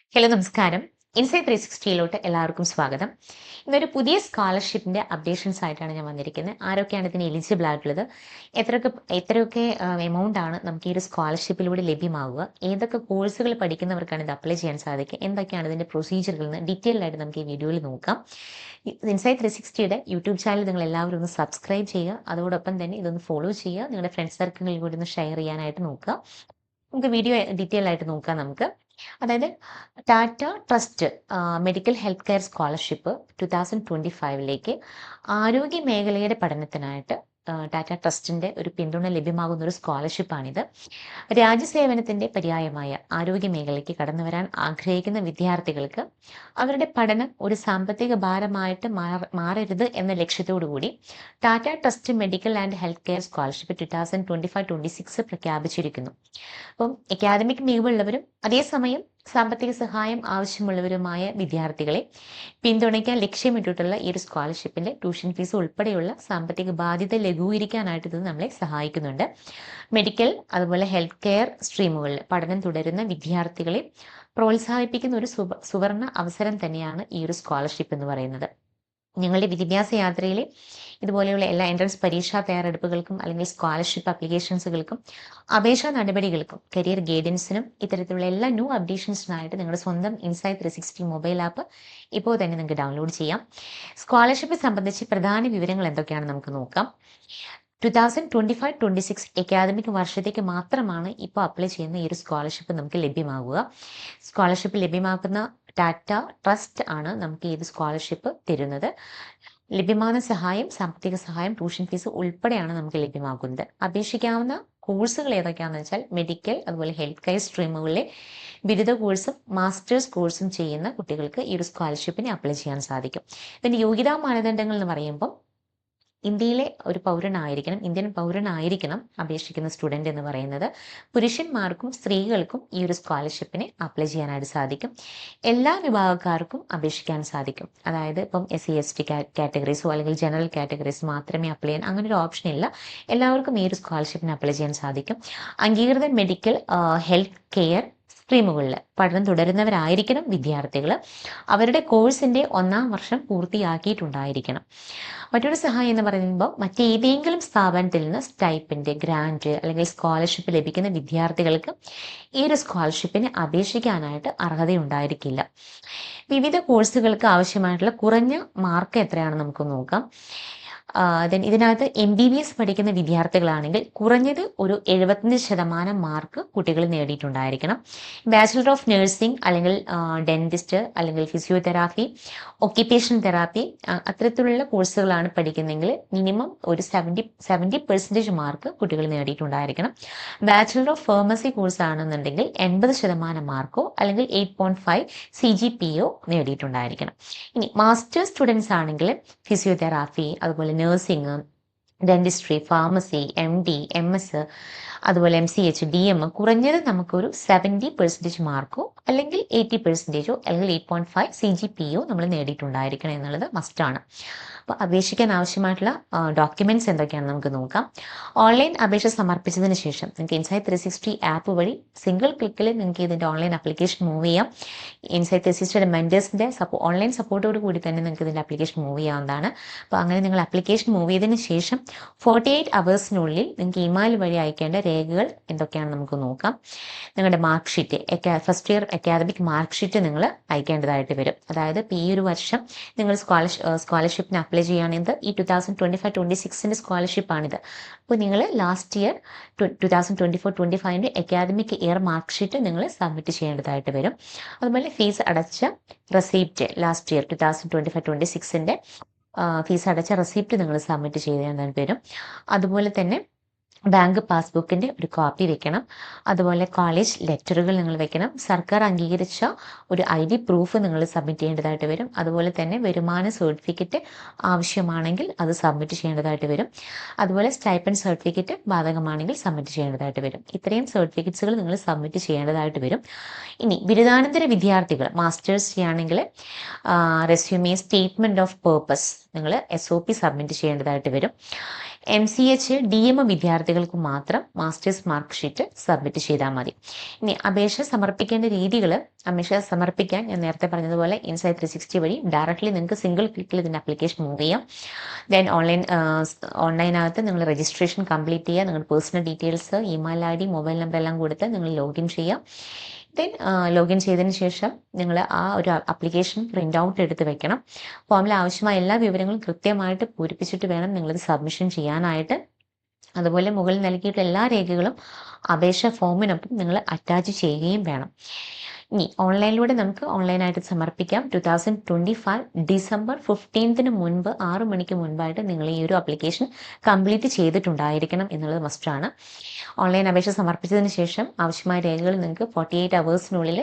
Hello നമസ്കാരം. Insight 360യിലോട്ട് എല്ലാവർക്കും സ്വാഗതം. ഇന്നൊരു പുതിയ സ്കോളർഷിപ്പിന്റെ അപ്ഡേഷൻസ് ആയിട്ടാണ് ഞാൻ വന്നിരിക്കുന്നത്. ആരൊക്കെയാണ് ഇതിന് എലിജിബിൾ ആയിട്ടുള്ളത്, എത്രയൊക്കെ എമൗണ്ട് ആണ് നമുക്ക് ഈ ഒരു സ്കോളർഷിപ്പിലൂടെ ലഭ്യമാവുക, ഏതൊക്കെ കോഴ്സുകൾ പഠിക്കുന്നവർക്കാണ് ഇത് അപ്ലൈ ചെയ്യാൻ സാധിക്കുക, എന്തൊക്കെയാണ് ഇതിന്റെ പ്രൊസീജിയറുകൾ എന്ന് ഡീറ്റെയിൽ ആയിട്ട് നമുക്ക് ഈ വീഡിയോയിൽ നോക്കാം. ഇൻസൈറ്റ് 360യുടെ യൂട്യൂബ് ചാനൽ നിങ്ങൾ എല്ലാവരും ഒന്ന് സബ്സ്ക്രൈബ് ചെയ്യുക. അതോടൊപ്പം തന്നെ ഇതൊന്ന് ഫോളോ ചെയ്യുക. നിങ്ങളുടെ ഫ്രണ്ട്സ് സർക്കിളിൽ കൂടി ഒന്ന് ഷെയർ ചെയ്യാനായിട്ട് നോക്കുക. നമുക്ക് വീഡിയോ ഡീറ്റെയിൽ ആയിട്ട് നോക്കാം. അതായത് Tata trust medical health care scholarship 2025 ആരോഗ്യ മേഖലയുടെ പഠനത്തിനായിട്ട് ടാറ്റ ട്രസ്റ്റിന്റെ ഒരു പിന്തുണ ലഭ്യമാകുന്ന ഒരു സ്കോളർഷിപ്പാണിത്. രാജ്യസേവനത്തിന്റെ പര്യായമായ ആരോഗ്യ മേഖലയ്ക്ക് കടന്നു വരാൻ ആഗ്രഹിക്കുന്ന വിദ്യാർത്ഥികൾക്ക് അവരുടെ പഠനം ഒരു സാമ്പത്തിക ഭാരമായിട്ട് മാറരുത് എന്ന ലക്ഷ്യത്തോടു കൂടി Tata trust medical and health care scholarship 2025-26 പ്രഖ്യാപിച്ചിരിക്കുന്നു. അപ്പം അക്കാദമിക് മികവുള്ളവരും അതേസമയം സാമ്പത്തിക സഹായം ആവശ്യമുള്ളവരുമായ വിദ്യാർത്ഥികളെ പിന്തുണയ്ക്കാൻ ലക്ഷ്യമിട്ടിട്ടുള്ള ഈ ഒരു സ്കോളർഷിപ്പിന്റെ ട്യൂഷൻ ഫീസ് ഉൾപ്പെടെയുള്ള സാമ്പത്തിക ബാധ്യത ലഘൂകരിക്കാനായിട്ട് ഇത് നമ്മളെ സഹായിക്കുന്നുണ്ട്. മെഡിക്കൽ അതുപോലെ ഹെൽത്ത് കെയർ സ്ട്രീമുകളിൽ പഠനം തുടരുന്ന വിദ്യാർത്ഥികളെ പ്രോത്സാഹിപ്പിക്കുന്ന ഒരു സുവർണ അവസരം തന്നെയാണ് ഈ ഒരു സ്കോളർഷിപ്പ് എന്ന് പറയുന്നത്. നിങ്ങളുടെ വിദ്യാഭ്യാസ യാത്രയിലെ ഇതുപോലെയുള്ള എല്ലാ എൻട്രൻസ് പരീക്ഷാ തയ്യാറെടുപ്പുകൾക്കും അല്ലെങ്കിൽ സ്കോളർഷിപ്പ് അപ്ലിക്കേഷൻസുകൾക്കും അപേക്ഷാ നടപടികൾക്കും കരിയർ ഗൈഡൻസിനും ഇത്തരത്തിലുള്ള എല്ലാ ന്യൂ അപ്ഡേഷൻസിനായിട്ട് നിങ്ങളുടെ സ്വന്തം ഇൻസൈറ്റ് 360 മൊബൈൽ ആപ്പ് ഇപ്പോൾ തന്നെ നിങ്ങൾക്ക് ഡൗൺലോഡ് ചെയ്യാം. സ്കോളർഷിപ്പ് സംബന്ധിച്ച് പ്രധാന വിവരങ്ങൾ എന്തൊക്കെയാണെന്ന് നമുക്ക് നോക്കാം. 2025-26 അക്കാദമിക് വർഷത്തേക്ക് മാത്രമാണ് ഇപ്പോൾ അപ്ലൈ ചെയ്യുന്ന ഈ ഒരു സ്കോളർഷിപ്പ് നമുക്ക് ലഭ്യമാകുക. സ്കോളർഷിപ്പ് ലഭ്യമാക്കുന്ന ടാറ്റ ട്രസ്റ്റ് ആണ് നമുക്ക് ഈ സ്കോളർഷിപ്പ് തരുന്നത്. ലഭ്യമാകുന്ന സഹായം, സാമ്പത്തിക സഹായം, ട്യൂഷൻ ഫീസ് ഉൾപ്പെടെയാണ് നമുക്ക് ലഭ്യമാകുന്നത്. അപേക്ഷിക്കാവുന്ന കോഴ്സുകൾ ഏതൊക്കെയാണെന്ന് വെച്ചാൽ മെഡിക്കൽ അതുപോലെ ഹെൽത്ത് കെയർ സ്ട്രീമുകളിലെ ബിരുദ കോഴ്സും മാസ്റ്റേഴ്സ് കോഴ്സും ചെയ്യുന്ന കുട്ടികൾക്ക് ഈ ഒരു സ്കോളർഷിപ്പിന് അപ്ലൈ ചെയ്യാൻ സാധിക്കും. ഇതിന്റെ യോഗ്യതാ മാനദണ്ഡങ്ങൾ എന്ന് പറയുമ്പോൾ ഇന്ത്യയിലെ ഒരു ഇന്ത്യൻ പൗരനായിരിക്കണം അപേക്ഷിക്കുന്ന സ്റ്റുഡൻറ് എന്ന് പറയുന്നത്. പുരുഷന്മാർക്കും സ്ത്രീകൾക്കും ഈ ഒരു സ്കോളർഷിപ്പിന് അപ്ലൈ ചെയ്യാനായിട്ട് സാധിക്കും. എല്ലാ വിഭാഗക്കാർക്കും അപേക്ഷിക്കാൻ സാധിക്കും. അതായത് ഇപ്പം SC/ST കാറ്റഗറീസോ അല്ലെങ്കിൽ ജനറൽ കാറ്റഗറീസ് മാത്രമേ അപ്ലൈ ചെയ്യാൻ, അങ്ങനെ ഒരു ഓപ്ഷൻ ഇല്ല. എല്ലാവർക്കും ഈ ഒരു സ്കോളർഷിപ്പിന് അപ്ലൈ ചെയ്യാൻ സാധിക്കും. അംഗീകൃത മെഡിക്കൽ ഹെൽത്ത് കെയർ സ്ട്രീമുകളിൽ പഠനം തുടരുന്നവരായിരിക്കണം വിദ്യാർത്ഥികൾ. അവരുടെ കോഴ്സിന്റെ 1-ാം വർഷം പൂർത്തിയാക്കിയിട്ടുണ്ടായിരിക്കണം. മറ്റൊരു സഹായം എന്ന് പറയുമ്പോൾ മറ്റേതെങ്കിലും സ്ഥാപനത്തിൽ നിന്ന് സ്റ്റൈപ്പൻഡ്, ഗ്രാന്റ് അല്ലെങ്കിൽ സ്കോളർഷിപ്പ് ലഭിക്കുന്ന വിദ്യാർത്ഥികൾക്ക് ഈ ഒരു സ്കോളർഷിപ്പിന് അപേക്ഷിക്കാനായിട്ട് അർഹതയുണ്ടായിരിക്കില്ല. വിവിധ കോഴ്സുകൾക്ക് ആവശ്യമായിട്ടുള്ള കുറഞ്ഞ മാർക്ക് എത്രയാണെന്ന് നമുക്ക് നോക്കാം. ഇതിനകത്ത് MBBS പഠിക്കുന്ന വിദ്യാർത്ഥികളാണെങ്കിൽ കുറഞ്ഞത് ഒരു 75% മാർക്ക് കുട്ടികൾ നേടിയിട്ടുണ്ടായിരിക്കണം. ബാച്ചിലർ ഓഫ് നഴ്സിംഗ് അല്ലെങ്കിൽ ഡെന്റിസ്റ്റ് അല്ലെങ്കിൽ ഫിസിയോതെറാപ്പി, ഒക്യുപേഷൻ തെറാപ്പി അത്തരത്തിലുള്ള കോഴ്സുകളാണ് പഠിക്കുന്നതെങ്കിൽ മിനിമം ഒരു 70% മാർക്ക് കുട്ടികൾ നേടിയിട്ടുണ്ടായിരിക്കണം. ബാച്ചിലർ ഓഫ് ഫാർമസി കോഴ്സ് ആണെന്നുണ്ടെങ്കിൽ 80% മാർക്കോ അല്ലെങ്കിൽ 8.5 CGPO നേടിയിട്ടുണ്ടായിരിക്കണം. ഇനി മാസ്റ്റേഴ്സ് സ്റ്റുഡൻസ് ആണെങ്കിൽ ഫിസിയോതെറാപ്പി, അതുപോലെ nursing, dentistry, pharmacy, MD, MS, അതുപോലെ MCH, DM കുറഞ്ഞത് നമുക്കൊരു 70% മാർക്കോ അല്ലെങ്കിൽ 80%, അല്ലെങ്കിൽ 8.5 CGPO നമ്മൾ നേടിയിട്ടുണ്ടായിരിക്കണം എന്നുള്ളത് മസ്റ്റാണ്. അപ്പോൾ അപേക്ഷിക്കാൻ ആവശ്യമായിട്ടുള്ള ഡോക്യുമെന്റ്സ് എന്തൊക്കെയാണെന്ന് നമുക്ക് നോക്കാം. ഓൺലൈൻ അപേക്ഷ സമർപ്പിച്ചതിന് ശേഷം നിങ്ങൾക്ക് ഇൻസൈറ്റ് 360 ആപ്പ് വഴി സിംഗിൾ ക്ലിക്കിൽ നിങ്ങൾക്ക് ഇതിന്റെ ഓൺലൈൻ ആപ്ലിക്കേഷൻ മൂവ് ചെയ്യാം. ഇൻസൈറ്റ് 360യുടെ മെന്റേഴ്സിന്റെ ഓൺലൈൻ സപ്പോർട്ടോട് കൂടി തന്നെ നിങ്ങൾക്ക് ഇതിന്റെ ആപ്ലിക്കേഷൻ മൂവ് ചെയ്യാവുന്നതാണ്. അപ്പോൾ അങ്ങനെ നിങ്ങൾ ആപ്ലിക്കേഷൻ മൂവ് ചെയ്തതിന് ശേഷം 48 അവേഴ്സിനുള്ളിൽ നിങ്ങൾക്ക് ഇമെയിൽ വഴി അയക്കേണ്ട രേഖകൾ എന്തൊക്കെയാണെന്ന് നമുക്ക് നോക്കാം. നിങ്ങളുടെ mark sheet, first year academic mark sheet നിങ്ങൾ അയക്കേണ്ടതായിട്ട് വരും. അതായത് ഈ ഒരു വർഷം നിങ്ങൾ സ്കോളർഷിപ്പിന് അപ്ലൈ ചെയ്യുകയാണെങ്കിൽ ഈ 2025-26 സ്കോളർഷിപ്പാണിത്. അപ്പോൾ നിങ്ങൾ last year 2024-25 academic year mark sheet നിങ്ങൾ സബ്മിറ്റ് ചെയ്യേണ്ടതായിട്ട് വരും. അതുപോലെ ഫീസ് അടച്ച റെസിപ്റ്റ്, ലാസ്റ്റ് ഇയർ 2025-26 ഫീസ് അടച്ച റെസിപ്റ്റ് നിങ്ങൾ സബ്മിറ്റ് ചെയ്തേണ്ടതായിട്ട് വരും. അതുപോലെ തന്നെ ബാങ്ക് പാസ്ബുക്കിന്റെ ഒരു കോപ്പി വെക്കണം. അതുപോലെ കോളേജ് ലെറ്ററുകൾ നിങ്ങൾ വെക്കണം. സർക്കാർ അംഗീകരിച്ച ഒരു ID പ്രൂഫ് നിങ്ങൾ സബ്മിറ്റ് ചെയ്യേണ്ടതായിട്ട് വരും. അതുപോലെ തന്നെ വരുമാന സർട്ടിഫിക്കറ്റ് ആവശ്യമാണെങ്കിൽ അത് സബ്മിറ്റ് ചെയ്യേണ്ടതായിട്ട് വരും. അതുപോലെ സ്റ്റൈപ്പൻഡ് സർട്ടിഫിക്കറ്റ് ബാധകമാണെങ്കിൽ സബ്മിറ്റ് ചെയ്യേണ്ടതായിട്ട് വരും. ഇത്രയും സർട്ടിഫിക്കറ്റ്സുകൾ നിങ്ങൾ സബ്മിറ്റ് ചെയ്യേണ്ടതായിട്ട് വരും. ഇനി ബിരുദാനന്തര വിദ്യാർത്ഥികൾ മാസ്റ്റേഴ്സ് ചെയ്യുകയാണെങ്കിൽ റെസ്യൂമേ, സ്റ്റേറ്റ്മെന്റ് ഓഫ് പേർപ്പസ് നിങ്ങൾ SOP സബ്മിറ്റ് ചെയ്യേണ്ടതായിട്ട് വരും. MCH DM വിദ്യാർത്ഥികൾക്ക് മാത്രം മാസ്റ്റേഴ്സ് മാർക്ക് ഷീറ്റ് സബ്മിറ്റ് ചെയ്താൽ മതി. ഇനി അപേക്ഷ സമർപ്പിക്കേണ്ട രീതികൾ, അപേക്ഷ സമർപ്പിക്കാൻ ഞാൻ നേരത്തെ പറഞ്ഞതുപോലെ ഇൻസൈറ്റ് 360 വഴി ഡയറക്റ്റ്ലി നിങ്ങൾക്ക് സിംഗിൾ ക്ലിക്കിൽ ഇതിൻ്റെ ആപ്ലിക്കേഷൻ മൂവ് ചെയ്യാം. ദെൻ ഓൺലൈനകത്ത് നിങ്ങൾ രജിസ്ട്രേഷൻ കംപ്ലീറ്റ് ചെയ്യുക. നിങ്ങളുടെ personal details, email ID, mobile number എല്ലാം കൊടുത്ത് നിങ്ങൾ ലോഗിൻ ചെയ്യുക. ദെൻ ലോഗിൻ ചെയ്തതിന് ശേഷം നിങ്ങൾ ആ ഒരു ആപ്ലിക്കേഷൻ പ്രിൻ്റ് ഔട്ട് എടുത്ത് വെക്കണം. ഫോമിൽ ആവശ്യമായ എല്ലാ വിവരങ്ങളും കൃത്യമായിട്ട് പൂരിപ്പിച്ചിട്ട് വേണം നിങ്ങളിത് സബ്മിഷൻ ചെയ്യാനായിട്ട്. അതുപോലെ മുകളിൽ നൽകിയിട്ടുള്ള എല്ലാ രേഖകളും അപേക്ഷ ഫോമിനൊപ്പം നിങ്ങൾ അറ്റാച്ച് ചെയ്യുകയും വേണം. ഇനി ഓൺലൈനിലൂടെ നമുക്ക് ഓൺലൈനായിട്ട് സമർപ്പിക്കാം. 2025 ഡിസംബർ 15 മുൻപ് 6 മണിക്ക് മുൻപായിട്ട് നിങ്ങൾ ഈ ഒരു ആപ്ലിക്കേഷൻ കംപ്ലീറ്റ് ചെയ്തിട്ടുണ്ടായിരിക്കണം എന്നുള്ളത് മസ്റ്റാണ്. ഓൺലൈൻ അപേക്ഷ സമർപ്പിച്ചതിന് ശേഷം ആവശ്യമായ രേഖകൾ നിങ്ങൾക്ക് 48 അവേഴ്സിനുള്ളിൽ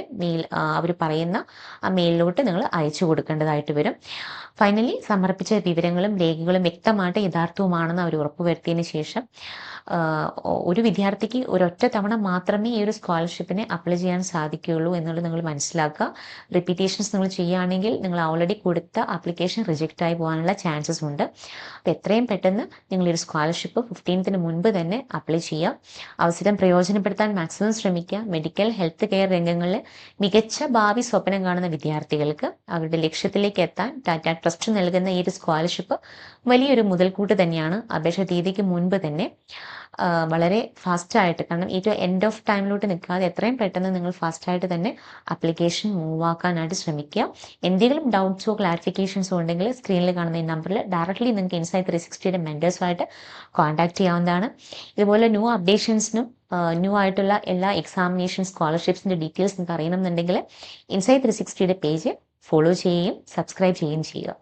അവർ പറയുന്ന ആ മെയിലിലോട്ട് നിങ്ങൾ അയച്ചു കൊടുക്കേണ്ടതായിട്ട് വരും. ഫൈനലി സമർപ്പിച്ച വിവരങ്ങളും രേഖകളും വ്യക്തമായിട്ട് യഥാർത്ഥവുമാണെന്ന് അവർ ഉറപ്പുവരുത്തിയതിന് ശേഷം ഒരു വിദ്യാർത്ഥിക്ക് ഒരൊറ്റ തവണ മാത്രമേ ഈ ഒരു സ്കോളർഷിപ്പിനെ അപ്ലൈ ചെയ്യാൻ സാധിക്കുകയുള്ളൂ എന്നുള്ളത് നിങ്ങൾ മനസ്സിലാക്കുക. റിപ്പീറ്റേഷൻസ് നിങ്ങൾ ചെയ്യുകയാണെങ്കിൽ നിങ്ങൾ ഓൾറെഡി കൊടുത്ത ആപ്ലിക്കേഷൻ റിജക്റ്റ് ആയി പോകാനുള്ള ചാൻസസ് ഉണ്ട്. അപ്പോൾ എത്രയും പെട്ടെന്ന് നിങ്ങൾ ഈ ഒരു സ്കോളർഷിപ്പ് 15 മുൻപ് തന്നെ അപ്ലൈ ചെയ്യുക. അവസരം പ്രയോജനപ്പെടുത്താൻ മാക്സിമം ശ്രമിക്കുക. മെഡിക്കൽ ഹെൽത്ത് കെയർ രംഗങ്ങളിൽ മികച്ച ഭാവി സ്വപ്നം കാണുന്ന വിദ്യാർത്ഥികൾക്ക് അവരുടെ ലക്ഷ്യത്തിലേക്ക് എത്താൻ ടാറ്റ ട്രസ്റ്റ് നൽകുന്ന ഈ ഒരു സ്കോളർഷിപ്പ് വലിയൊരു മുതൽക്കൂട്ട് തന്നെയാണ്. അപേക്ഷ തീയതിക്ക് മുൻപ് തന്നെ വളരെ ഫാസ്റ്റായിട്ട്, കാരണം ഏറ്റവും എൻഡ് ഓഫ് ടൈമിലോട്ട് നിൽക്കാതെ എത്രയും പെട്ടെന്ന് നിങ്ങൾ ഫാസ്റ്റായിട്ട് തന്നെ ആപ്ലിക്കേഷൻ മൂവ് ആക്കാനായിട്ട് ശ്രമിക്കുക. എന്തെങ്കിലും ഡൗട്ട്സോ ക്ലാരിഫിക്കേഷൻസോ ഉണ്ടെങ്കിൽ സ്ക്രീനിൽ കാണുന്ന ഈ നമ്പറിൽ ഡയറക്റ്റ്ലി നിങ്ങൾക്ക് ഇൻസൈറ്റ് 360യുടെ മെൻറ്റേഴ്സുമായിട്ട് കോൺടാക്ട് ചെയ്യാവുന്നതാണ്. ഇതുപോലെ ന്യൂ അപ്ഡേഷൻസിനും ന്യൂ ആയിട്ടുള്ള എല്ലാ എക്സാമിനേഷൻ സ്കോളർഷിപ്സിൻ്റെ ഡീറ്റെയിൽസ് നിങ്ങൾക്ക് അറിയണമെന്നുണ്ടെങ്കിൽ ഇൻസൈറ്റ് 360യുടെ പേജ് ഫോളോ ചെയ്യുകയും സബ്സ്ക്രൈബ് ചെയ്യുകയും ചെയ്യുക.